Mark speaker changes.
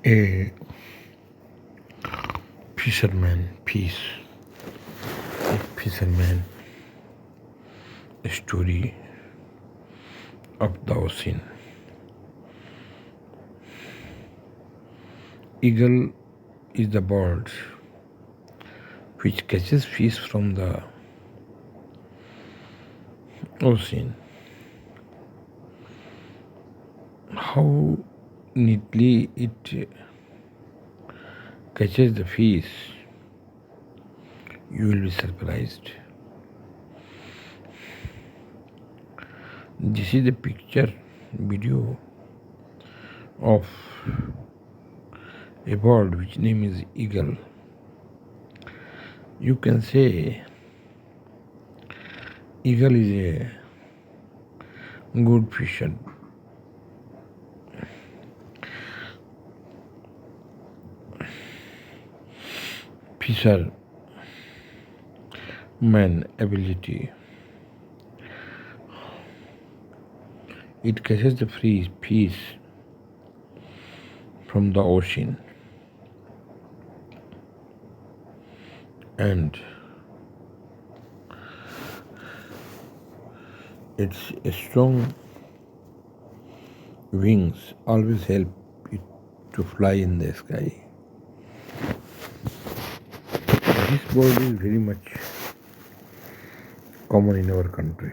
Speaker 1: A fisherman piece, a fisherman story of the ocean. Eagle is the bird which catches fish from the ocean. How neatly it catches the fish, you will be surprised. This is a picture video of a bird which name is eagle. You can say eagle is a good fisher. Fisherman ability. It catches the fish from the ocean and its strong wings always help it to fly in the sky. This bird is very much common in our country.